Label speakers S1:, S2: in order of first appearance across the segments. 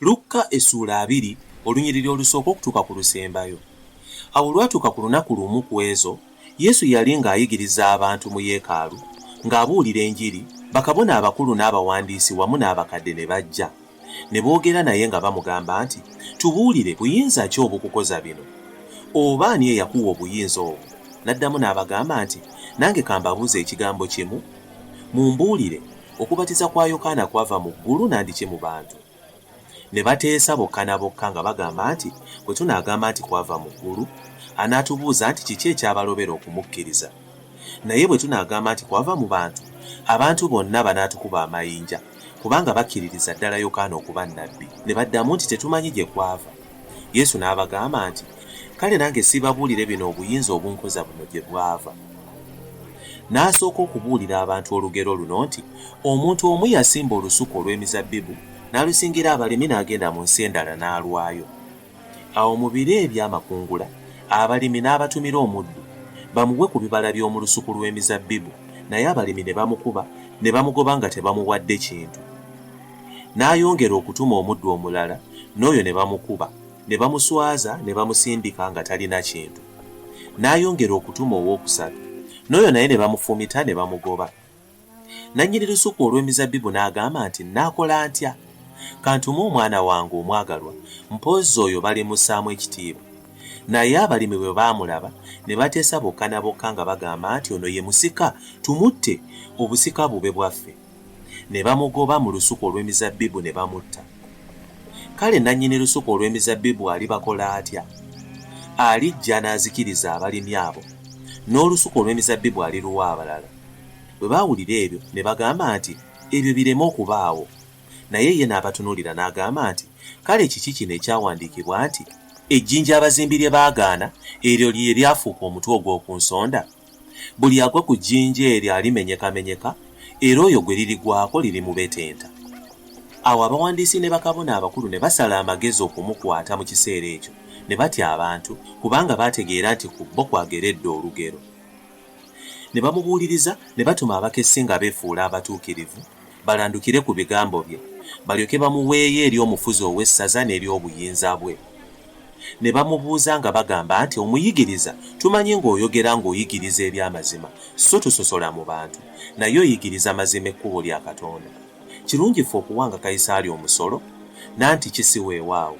S1: Lukka essuula 2 olunyiriri olusooka okutuuka ku lusembayo. Awo lwatuuka ku lunaku lumu ku ezo, Yesu yali ng'ayigiriza abantu mu yeekaalu, ng'abuulira enjiri, bakabona abakulu n'abawandiisi wamu n'abakadde ne bajja. Ne boogera naye nga bamugamba nti, tubuulire buyinza ki obukukoza bino? Oba ani eyakuwa obuyinza obwo? N'addamu n'abagamba nti, nange kambabuuza ekigambo kimu, mumbuulire, okubatiza kwa Yokaana kwava mu ggulu nandiki mu bantu? Ne bateesa bokka na bokka nga bagamba nti, bwe tunaagamba nti kwava mu ggulu, anaatubuuza nti kiki ekyabalobera okumukkiriza? Naye bwe tunaagamba nti kwava mu bantu, abantu bonna banaatukuba amayinja, kubanga bakkiririza ddala Yokaana okuba nnabbi. Ne baddamu nti tetumanyi gye kwava. Yesu n'abagamba nti, kale nange sibabuulire bino obuyinza obunkoza buno gye bwava. N'asooka okubuulira abantu olugero luno nti, omuntu omu yasimba olusuku olw'emizabbibu n'alusingira abalimi n'agenda mu nsi endala n'alwayo. Awo mu biro eby'amakungula abalimi n'abatumira omuddu bamuwe ku bibala by'omu lusuku lw'emizabbibu, naye abalimi ne bamukuba ne bamugoba nga tebamuwadde kintu. N'ayongera okutuma omuddu omulala, n'oyo ne bamukuba, ne bamuswaza ne bamusindika nga talina kintu. N'ayongera okutuma owookusatu, n'oyo naye ne bamufumita ne bamugoba. Nannyini lusuku olw'emizabbibu n'agamba nti, naakola ntya? Kantume omwana wange omwagalwa, mpozzi oyo balimussaamu ekitiibwa. Naye abalimi bwe baamulaba ne bateesa bokka na bokka nga bagamba nti, ono ye musika, tumutte, obusika bube bwaffe. Ne bamugoba mu lusuku olw'emizabbibu ne bamutta. Kale nannyini lusuku olw'emizabbibu alibakola atya? Alijja n'azikiriza abalimi abo, n'olusuku olw'emizabbibu aliruwa abalala. Bwe baawulira ebyo ne bagamba nti, ebyo bireme okubaawo. Naye ye n'abatunuulira n'agamba nti, kale kiki kino ekyawandiikibwa nti, ejjinja abazimbi lye baagaana, eryo lye lyafuuka omutwe ogw'oku nsonda? Buli agwa ku jjinja eryo alimenyekamenyeka, era oyo gwe lirigwako lirimubetenta. Awo abawandiisi ne bakabona abakulu ne basala amagezi okumukwata mu kiseera ekyo, ne batya abantu, kubanga baategeera nti ku bo kwageredde olugero. Ne bamubuuliriza ne batuma abakessi nga beefuula abatuukirivu, balandukire ku bigambo bye, balyoke bamuweeyo eri omufuzi ow'essaza n'ery'obuyinza bwe. Ne bamubuuza nga bagamba nti, omuyigiriza, tumanyi ng'oyogera ng'oyigiriza eby'amazima, so tososola mu bantu, naye oyigiriza mazima ekkubo lya Katonda. Kirungi ffe okuwanga Kayisaali omusolo, nanti kisiweewaawo.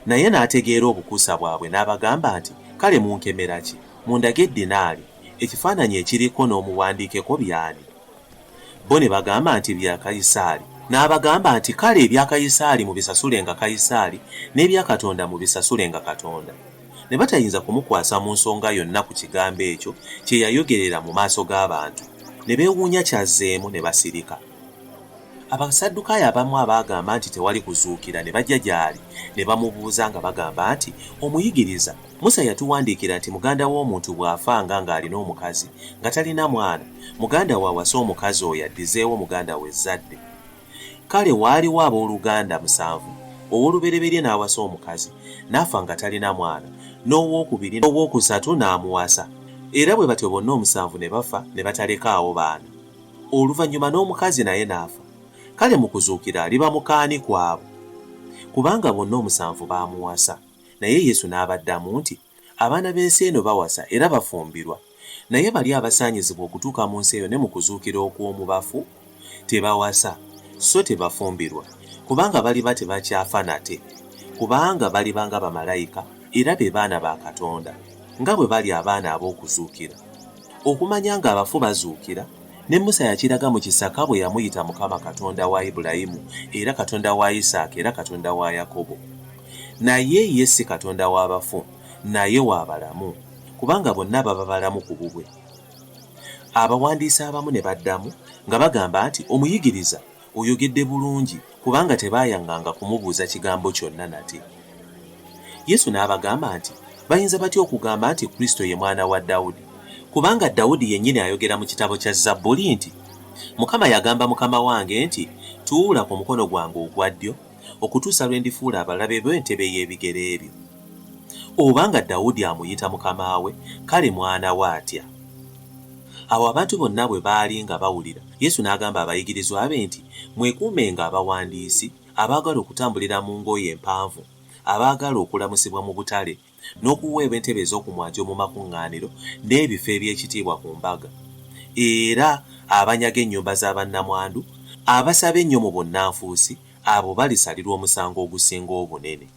S1: Naye n'ategeera obukuusa bwabwe n'abagamba nti, kale munkemera ki? Mundage eddinaali, ekifaananyi ekiriko n'omuwandiikeko byani? Bo ne bagamba nti bya Kayisaali. N'abagamba nti, kale ebya Kayisaali mubisasulenga Kayisaali, n'ebya Katonda mubisasulenga Katonda. Ne batayinza kumukwasa mu nsonga yonna ku kigambo ekyo kye yayogerera mu maaso g'abantu. Ne beewuunya kyazzeemu ne basirika. Abasaddukaayo abamu abaagamba nti tewali kuzuukira ne bajja gy'ali ne bamubuuza nga bagamba nti, omuyigiriza, Musa yatuwandiikira nti muganda w'omuntu bw'afanga ng'alina omukazi nga talina mwana, muganda we awase omukazi oyo addizeewo muganda we ezzadde. Kale waaliwo abooluganda 7, ow'olubereberye n'awasa omukazi, n'afa nga talina mwana, n'owokubiri n'owookusatu n'amuwasa, era bwe batyo bonna 7 ne bafa ne batalekaawo baana. Oluvannyuma n'omukazi naye n'afa. Kale mu kuzuukira aliba mukaani kwabo? Kubanga bonna 7 baamuwasa. Naye Yesu n'abaddamu nti, abaana b'ensi eno bawasa era bafumbirwa, naye bali abasaanyizibwa okutuuka mu nsi eyo ne mu kuzuukira okw'omu bafu tebawasa, so tebafumbirwa, kubanga baliba tebakyafa nate, kubanga baliba nga bamalayika era be baana ba Katonda, nga bwe bali abaana ab'okuzuukira. Okumanya nga abafu bazuukira, ne Musa yakiraga mu kisaka bwe yamuyita Mukama Katonda wa Ibulayimu, era Katonda wa Isaaka, era Katonda wa Yakobo. Naye ye si Katonda w'abafu, naye w'abalamu, kubanga bonna baba balamu ku bubwe. Abawandiisi abamu ne baddamu nga bagamba nti, omuyigiriza, oyogedde bulungi, kubanga tebaayanganga kumubuuza kigambo kyonna nate. Yesu n'abagamba nti, bayinza batya okugamba nti Kristo ye mwana wa Dawudi? Kubanga Dawudi yennyini ayogera mu kitabo kya Zabbuli nti, Mukama yagamba Mukama wange nti, tuula ku mukono gwange ogwa ddyo, okutuusa lwe ndifuula abalabe be entebe y'ebigere ebyo. Obanga Dawudi amuyita mukama we, kale mwana we atya? Awo abantu bonna bwe baali nga bawulira, Yesu n'agamba abayigirizwa be nti, mwekuumenga abawandiisi abaagala okutambulira mu ngoye empanvu, abaagala okulamusibwa mu butale, n'okuweebwa entebe ez'okumwanjo mu makuŋŋaaniro n'ebifo eby'ekitiibwa ku mbaga, era abanyaga ennyumba z'abannamwandu, abasaba ennyo mu bunnanfuusi, abo balisalirwa omusango ogusinga obunene.